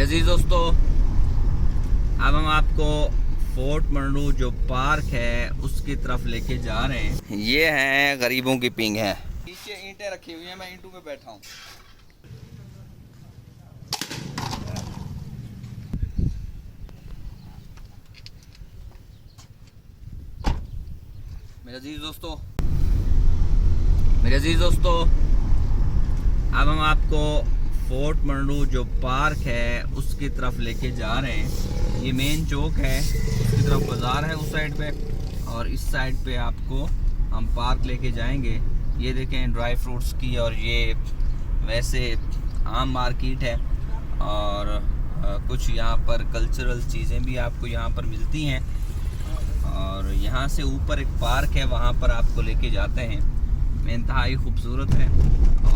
मेरे अजीज दोस्तों, अब हम आपको फोर्ट मंडू जो पार्क है उसकी तरफ लेके जा रहे हैं। ये हैं गरीबों की पिंग है। नीचे ईंटें रखी हुई हैं, मैं ईंटों पे बैठा हूँ। मेरे अजीज दोस्तों, अब हम आपको फोर्ट मंडू जो पार्क है उसकी तरफ लेके जा रहे हैं। ये मेन चौक है, उसकी तरफ बाज़ार है उस साइड पे, और इस साइड पे आपको हम पार्क लेके जाएंगे। ये देखें ड्राई फ्रूट्स की, और ये वैसे आम मार्केट है, और कुछ यहाँ पर कल्चरल चीज़ें भी आपको यहाँ पर मिलती हैं। और यहाँ से ऊपर एक पार्क है, वहाँ पर आपको लेके जाते हैं। इंतहाई खूबसूरत है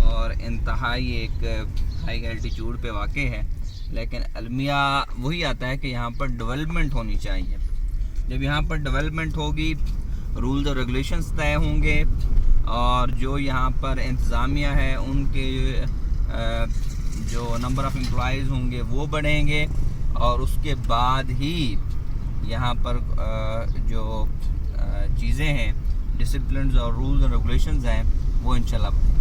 और इंतहाई एक हाई एल्टीट्यूड पे वाक़ है, लेकिन अलमिया वही आता है कि यहाँ पर डेवलपमेंट होनी चाहिए। जब यहाँ पर डेवलपमेंट होगी, रूल्स और रेगुलेशंस तय होंगे, और जो यहाँ पर इंतज़ामिया है उनके जो नंबर ऑफ़ एम्प्लॉइज़ होंगे वो बढ़ेंगे, और उसके बाद ही यहाँ पर जो चीज़ें हैं, डिसिप्लिन और रूल्स और रेगुलेशंस हैं, वो इंशाल्लाह बढ़ेंगे।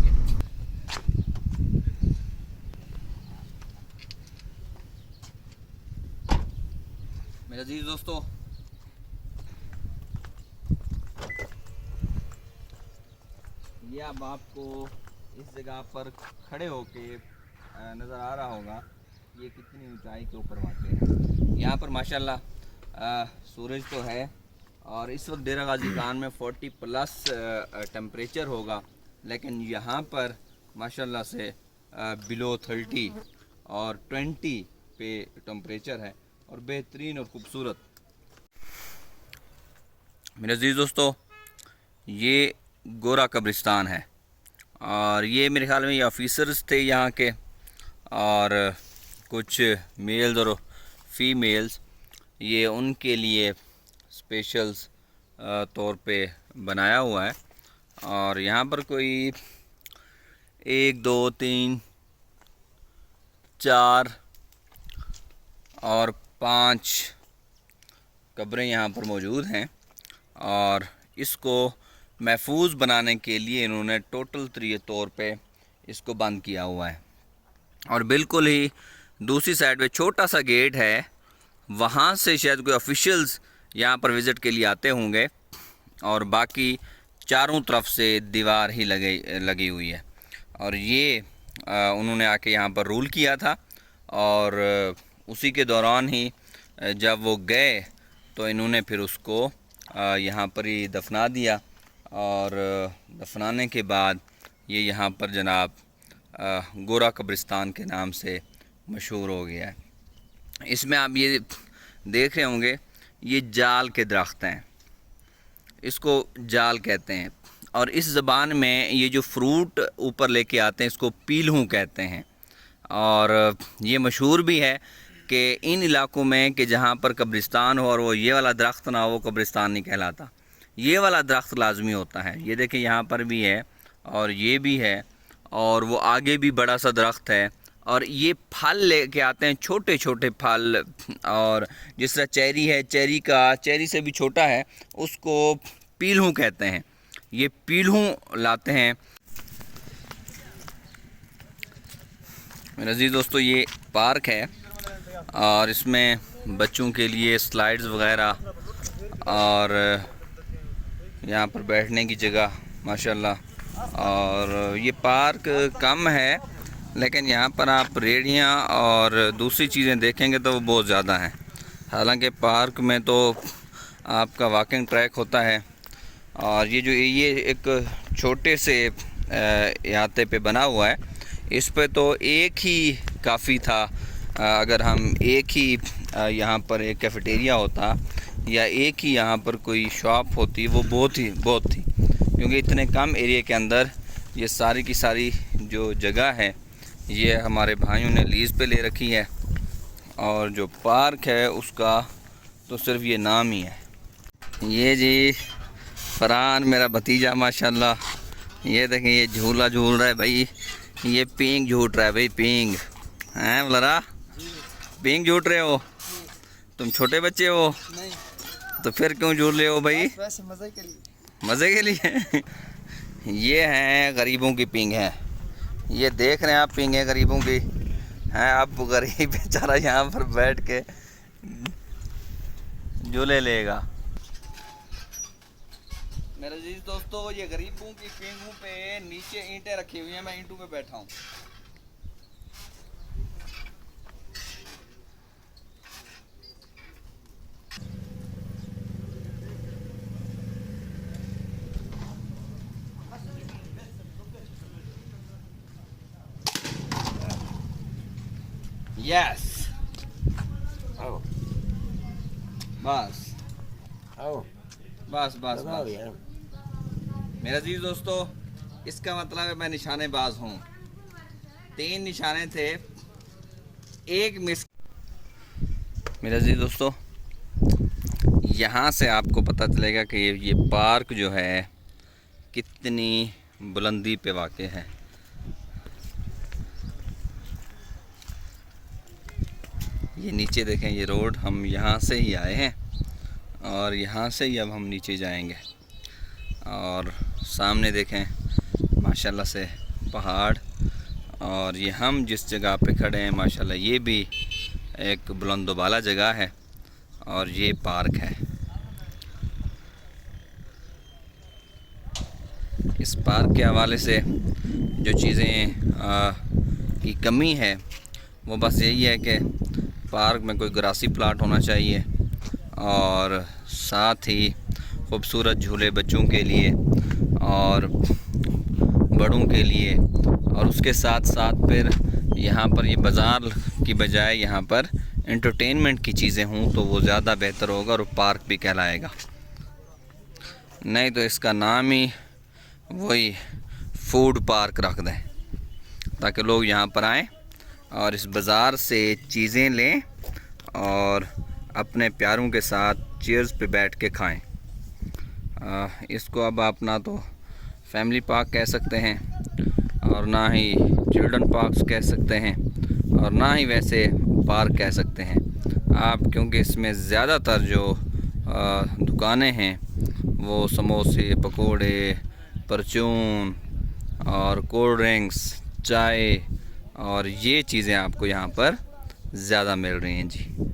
मेरे अजीज दोस्तों, ये अब आपको इस जगह पर खड़े होके नज़र आ रहा होगा ये कितनी ऊंचाई के ऊपर वाक़ है। यहाँ पर माशाल्लाह सूरज तो है, और इस वक्त डेरा गाजी खान में 40+ टेम्परेचर होगा, लेकिन यहाँ पर माशाल्लाह से बिलो 30 और 20 पे टेम्परेचर है, और बेहतरीन और ख़ूबसूरत। मेरे अजीज़ दोस्तों, ये गोरा कब्रिस्तान है, और ये मेरे ख्याल में ये ऑफिसर्स थे यहाँ के, और कुछ मेल्स और फीमेल्स, ये उनके लिए स्पेशल्स तौर पे बनाया हुआ है। और यहाँ पर कोई 1 2 3 4 और 5 कब्रें यहाँ पर मौजूद हैं, और इसको महफूज बनाने के लिए इन्होंने टोटल तौर पे इसको बंद किया हुआ है। और बिल्कुल ही दूसरी साइड पे छोटा सा गेट है, वहाँ से शायद कोई ऑफिशियल्स यहाँ पर विज़िट के लिए आते होंगे, और बाकी चारों तरफ से दीवार ही लगी हुई है। और ये उन्होंने आके यहाँ पर रूल किया था, और उसी के दौरान ही जब वो गए तो इन्होंने फिर उसको यहाँ पर ही दफना दिया, और दफनाने के बाद ये यहाँ पर जनाब गोरा कब्रिस्तान के नाम से मशहूर हो गया है। इसमें आप ये देख रहे होंगे, ये जाल के दरख्त हैं, इसको जाल कहते हैं, और इस ज़बान में ये जो फ्रूट ऊपर लेके आते हैं इसको पीलहू कहते हैं। और ये मशहूर भी है कि इन इलाकों में कि जहाँ पर कब्रिस्तान हो और वो ये वाला दरख्त ना हो, वो कब्रिस्तान नहीं कहलाता, ये वाला दरख्त लाजमी होता है। ये देखिए यहाँ पर भी है, और ये भी है, और वो आगे भी बड़ा सा दरख्त है, और ये फल लेके आते हैं, छोटे छोटे फल। और जिस तरह चेरी है, चेरी से भी छोटा है, उसको पीलहू कहते हैं। ये पीलहू लाते हैं। मेरे अजीज़ दोस्तों, ये पार्क है, और इसमें बच्चों के लिए स्लाइड्स वगैरह, और यहाँ पर बैठने की जगह माशाल्लाह। और ये पार्क कम है, लेकिन यहाँ पर आप रेहड़ियाँ और दूसरी चीज़ें देखेंगे तो वो बहुत ज़्यादा हैं। हालांकि पार्क में तो आपका वॉकिंग ट्रैक होता है, और ये एक छोटे से अहाते पे बना हुआ है, इस पे तो एक ही काफ़ी था। अगर हम एक ही यहाँ पर एक कैफेटेरिया होता, या एक ही यहाँ पर कोई शॉप होती, वो बहुत थी, क्योंकि इतने कम एरिया के अंदर ये सारी की सारी जो जगह है ये हमारे भाइयों ने लीज़ पे ले रखी है, और जो पार्क है उसका तो सिर्फ ये नाम ही है। ये जी फरहान मेरा भतीजा माशाल्लाह, ये देखें ये झूला झूल रहा है भाई, ये पींग झूट रहा है भाई, पींग हैं बोला। पिंग झूठ रहे हो? तुम छोटे बच्चे हो? नहीं। तो फिर क्यों झूठ रहे हो भाई? वैसे मजे के लिए। मज़े के लिए। ये हैं गरीबों की पिंग है। ये देख रहे हैं आप, पिंग है गरीबों की हैं। अब गरीब बेचारा यहाँ पर बैठ के झूले लेगा। मेरे अजीज दोस्तों, ये गरीबों की पिंगों पे नीचे ईंटें रखी हुई हैं, मैं ईंटों पे बैठा हूँ। यस, आओ बस आओ बस बस लगाओ बस। यार। मेरे अजीज दोस्तों, इसका मतलब है मैं निशानेबाज हूँ। 3 निशाने थे, एक मिस। मेरे अजीज दोस्तों, यहाँ से आपको पता चलेगा कि ये पार्क जो है कितनी बुलंदी पे वाक़ई है। ये नीचे देखें, ये रोड, हम यहाँ से ही आए हैं और यहाँ से ही अब हम नीचे जाएंगे। और सामने देखें माशाल्लाह से पहाड़, और ये हम जिस जगह पे खड़े हैं माशाल्लाह ये भी एक बुलंदोबाला जगह है और ये पार्क है। इस पार्क के हवाले से जो चीज़ें की कमी है वो बस यही है कि पार्क में कोई ग्रासी प्लाट होना चाहिए और साथ ही खूबसूरत झूले बच्चों के लिए और बड़ों के लिए, और उसके साथ साथ फिर यहाँ पर ये बाज़ार की बजाय यहाँ पर एंटरटेनमेंट की चीज़ें हों तो वो ज़्यादा बेहतर होगा और पार्क भी कहलाएगा। नहीं तो इसका नाम ही वही फूड पार्क रख दें ताकि लोग यहाँ पर आएँ और इस बाज़ार से चीज़ें लें और अपने प्यारों के साथ चेयर्स पे बैठ के खाएं। इसको अब आप ना तो फैमिली पार्क कह सकते हैं और ना ही चिल्ड्रन पार्क्स कह सकते हैं और ना ही वैसे पार्क कह सकते हैं आप, क्योंकि इसमें ज़्यादातर जो दुकानें हैं वो समोसे, पकोड़े, परचून और कोल्ड ड्रिंक्स, चाय और ये चीज़ें आपको यहाँ पर ज़्यादा मिल रही हैं जी।